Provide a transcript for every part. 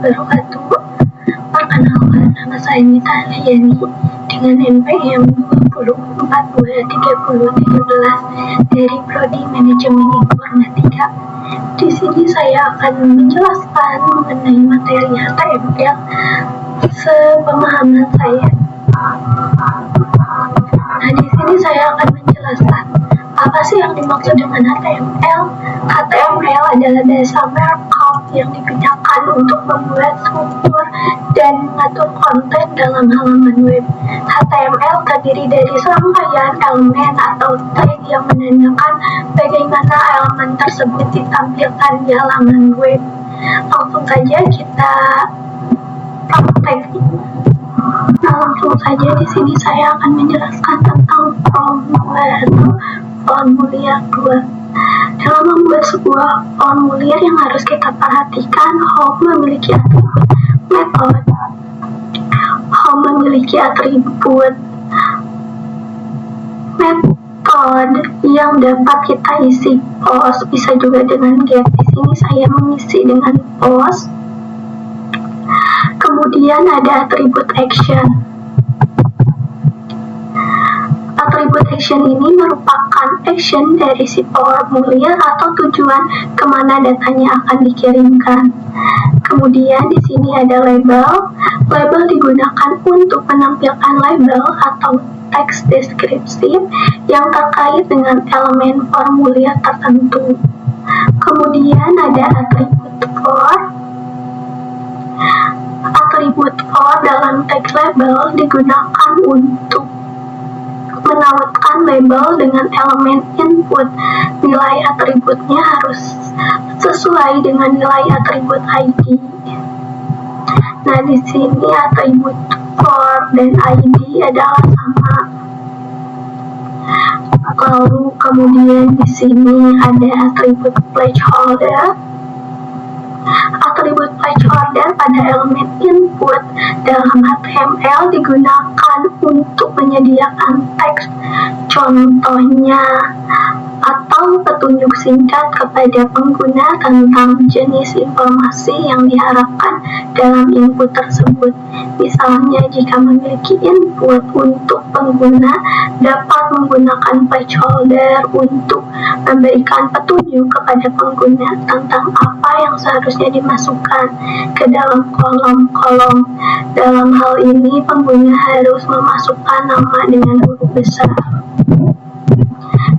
wabarakatuh. Perkenalkan, nama saya Nita Liani dengan NPM 20423017 dari Prodi Manajemen Informatika. Di sini saya akan menjelaskan mengenai materi HTML sepemahaman saya. Nah, di sini saya akan menjelaskan apa sih yang dimaksud dengan HTML. HTML adalah dasar markup yang digunakan untuk membuat struktur dan mengatur konten dalam halaman web. HTML terdiri dari serangkaian elemen atau tag yang menandakan bagaimana elemen tersebut ditampilkan di halaman web. Langsung saja kita praktek. Nah, langsung saja di sini saya akan menjelaskan tentang formulir 2. Dalam membuat sebuah formulir yang harus kita perhatikan, home memiliki atribut method. Home memiliki atribut method yang dapat kita isi post, bisa juga dengan get. Di sini saya mengisi dengan post. Kemudian ada atribut action. Atribut action ini merupakan action dari si formulir atau tujuan kemana datanya akan dikirimkan. Kemudian di sini ada label. Label digunakan untuk menampilkan label atau teks deskripsi yang terkait dengan elemen formulir tertentu. Kemudian ada atribut for. Atribut for dalam teks label digunakan untuk menautkan label dengan elemen input. Nilai atributnya harus sesuai dengan nilai atribut ID. Nah, di sini atribut for dan ID adalah sama. Lalu kemudian di sini ada atribut placeholder. Atribut placeholder pada elemen input dalam HTML digunakan untuk menyediakan teks, contohnya, atau petunjuk singkat kepada pengguna tentang jenis informasi yang diharapkan dalam input tersebut. Misalnya, jika memiliki input untuk pengguna, dapat menggunakan placeholder untuk memberikan petunjuk kepada pengguna tentang apa yang seharusnya dimasukkan ke dalam kolom-kolom. Dalam hal ini, pengguna harus memasukkan nama dengan huruf besar.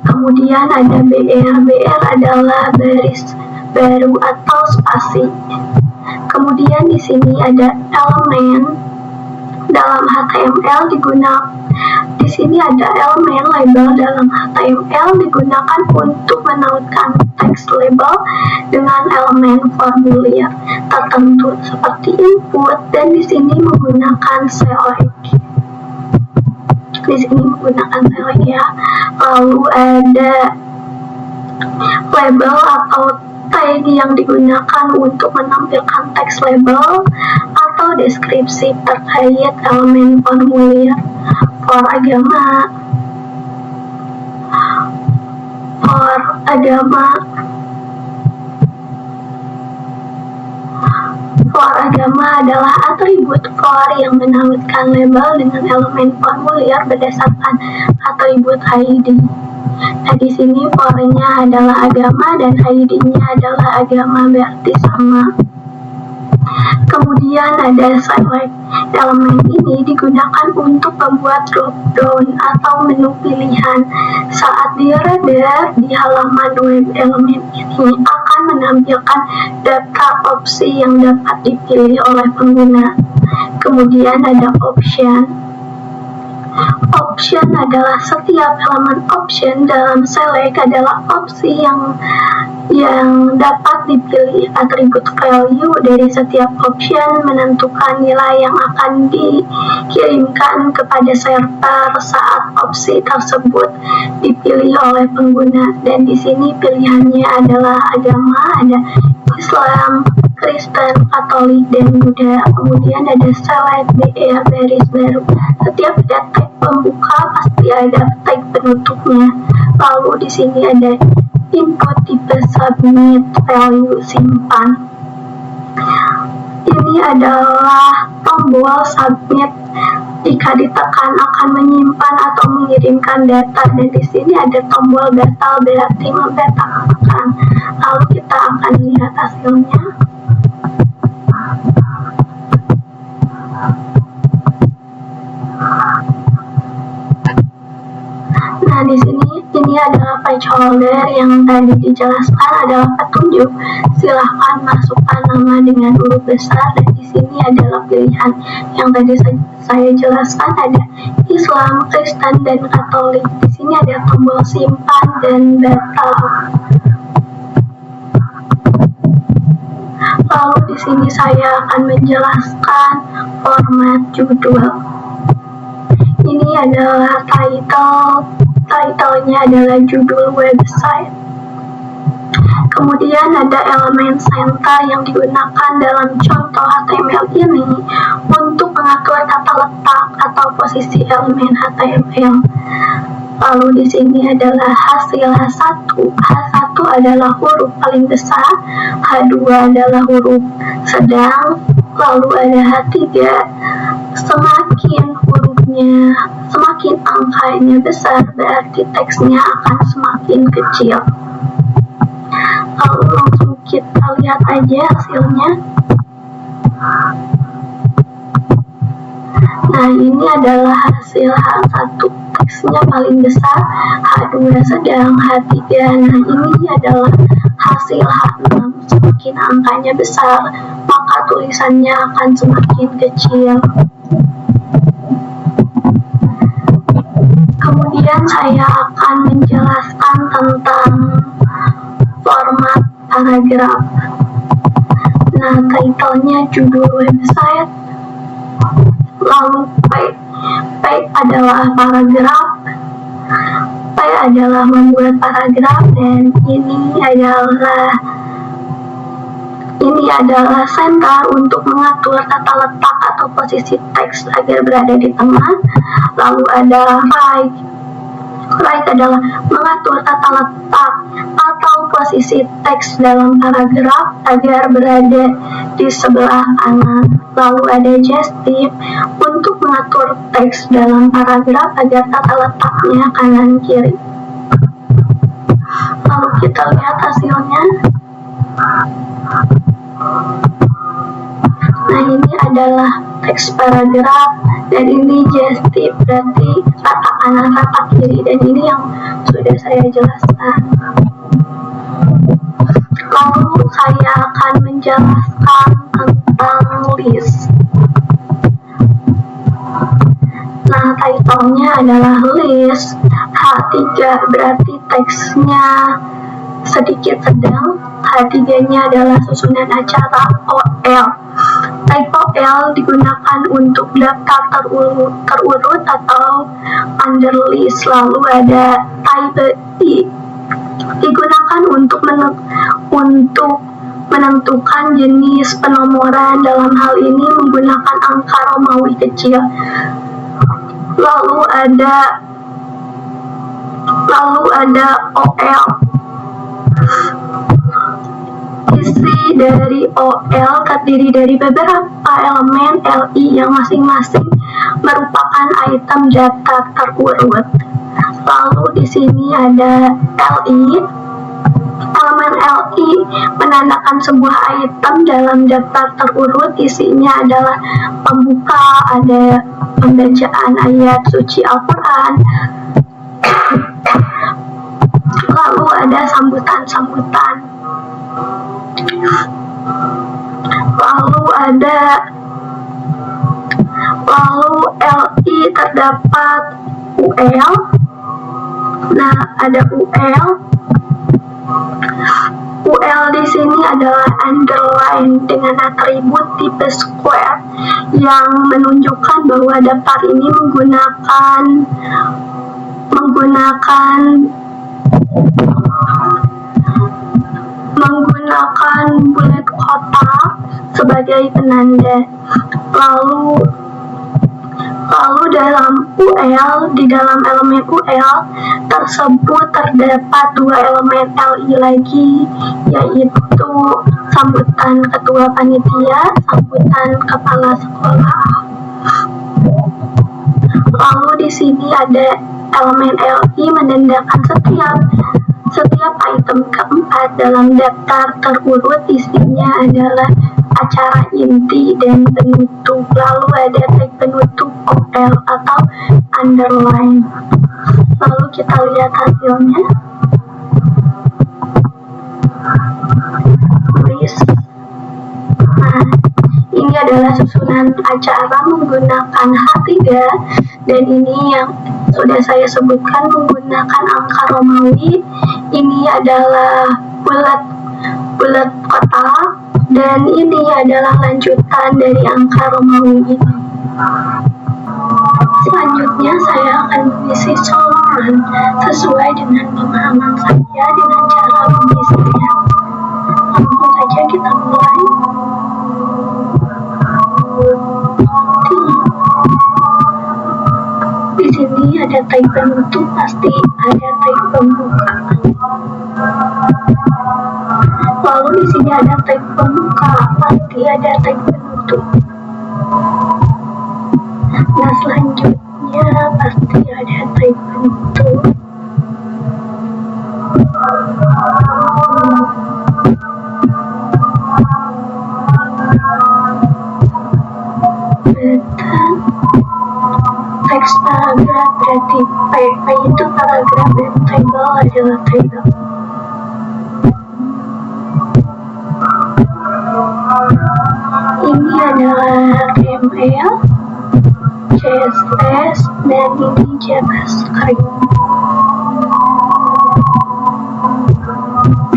Kemudian ada BR. BR adalah baris baru atau spasi. Kemudian di sini ada elemen. Dalam HTML di sini ada elemen label. Dalam HTML digunakan untuk menautkan teks label dengan elemen formulir tertentu seperti input, dan di sini menggunakan select. Di sini menggunakan select ya. Lalu ada label atau tag yang digunakan untuk menampilkan teks label atau deskripsi terkait elemen formulir. For agama. For agama adalah atribut for yang menautkan label dengan elemen formulir berdasarkan atribut ID. Nah, di sini for-nya adalah agama dan ID-nya adalah agama, berarti sama. Kemudian ada select. Elemen ini digunakan untuk membuat drop-down atau menu pilihan. Saat di-render di halaman web, elemen ini akan menampilkan daftar opsi yang dapat dipilih oleh pengguna. Kemudian ada option. Option adalah setiap elemen option dalam select adalah opsi yang dapat dipilih. Atribut value dari setiap option menentukan nilai yang akan dikirimkan kepada server saat opsi tersebut dipilih oleh pengguna. Dan di sini pilihannya adalah agama, ada Islam, Kristen, Katolik, dan Buddha. Kemudian ada select BR baris baru. Setiap ada tag pembuka pasti ada tag penutupnya. Lalu di sini ada input tipe submit value simpan. Ini adalah tombol submit. Jika ditekan akan menyimpan atau mengirimkan data, dan di sini ada tombol gatal berarti membetakan. Lalu kita akan lihat hasilnya. Nah, di sini ini adalah page holder yang tadi dijelaskan adalah petunjuk. Silahkan masukkan nama dengan huruf besar, dan di sini adalah pilihan yang tadi saya jelaskan, ada Islam, Kristen, dan Katolik. Di sini ada tombol simpan dan batal. Lalu di sini saya akan menjelaskan format judul. Ini adalah title-nya adalah judul website. Kemudian ada elemen center yang digunakan dalam contoh HTML ini untuk mengatur tata letak atau posisi elemen HTML. Lalu di sini adalah hasil H1. H1 adalah huruf paling besar, H2 adalah huruf sedang, lalu ada H3. Semakin angkanya besar, berarti teksnya akan semakin kecil. Lalu langsung kita lihat aja hasilnya. Nah, ini adalah hasil H1, teksnya paling besar, H2 sedang, H3. Nah, ini adalah hasil H6. Semakin angkanya besar, maka tulisannya akan semakin kecil. Kemudian saya akan menjelaskan tentang format paragraf. Nah, title-nya judul website, lalu page adalah paragraf, page adalah membuat paragraf, dan ini adalah center untuk mengatur tata letak atau posisi teks agar berada di tengah. Lalu ada right adalah mengatur tata letak atau posisi teks dalam paragraf agar berada di sebelah kanan. Lalu ada gestive untuk mengatur teks dalam paragraf agar tata letaknya kanan kiri. Lalu kita lihat hasilnya. Nah, ini adalah teks paragraf, dan ini gestive berarti rata kanan rata kiri, dan ini yang sudah saya jelaskan. Lalu saya akan menjelaskan tentang list. Nah, title-nya adalah list. H3 berarti teksnya sedikit sedang, H3-nya adalah susunan acara OL. Type OL digunakan untuk daftar terurut atau under list. Lalu ada type I, digunakan untuk menentukan jenis penomoran, dalam hal ini menggunakan angka Romawi kecil. Lalu ada OL. Isi dari OL terdiri dari beberapa elemen LI yang masing-masing merupakan item daftar terurut. Lalu di sini ada LI. Elemen LI menandakan sebuah item dalam daftar terurut. Isinya adalah pembuka, ada pembacaan ayat suci Al-Quran, lalu ada sambutan-sambutan, lalu LI terdapat UL. Nah, ada UL di sini adalah underline dengan atribut tipe square yang menunjukkan bahwa daftar ini menggunakan bulat kotak sebagai penanda. Lalu di dalam elemen UL tersebut terdapat dua elemen LI lagi, yaitu sambutan ketua panitia, sambutan kepala sekolah. Lalu di sini ada elemen LI menandakan setiap item keempat dalam daftar terurut isinya adalah acara inti dan penutup. Lalu ada tag penutup OL atau underline. Lalu kita lihat hasilnya. Nah, ini adalah susunan acara menggunakan H3 dan ini yang sudah saya sebutkan menggunakan angka Romawi. Ini adalah bulat kotak dan ini adalah lanjutan dari angka Romawi ini. Selanjutnya saya akan mengisi soalan sesuai dengan pemahaman saya dengan cara mengisinya. Langsung saja kita mulai. Di sini ada tag penutup, pasti ada tag pembuka. Lalu di sini ada tag pembuka, pasti ada tag penutup. Nah, selanjutnya pasti ada tag penutup. Teks paragraf berarti P itu paragraf dan table adalah table. Ini adalah HTML, CSS, dan ini JavaScript.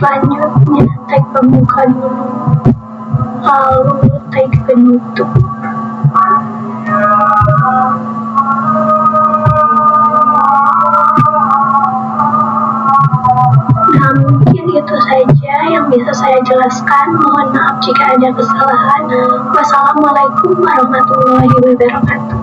Selanjutnya tag pembuka dulu, lalu tag penutup. Nah, mungkin itu saja yang bisa saya jelaskan. Mohon maaf jika ada kesalahan. Wassalamualaikum warahmatullahi wabarakatuh.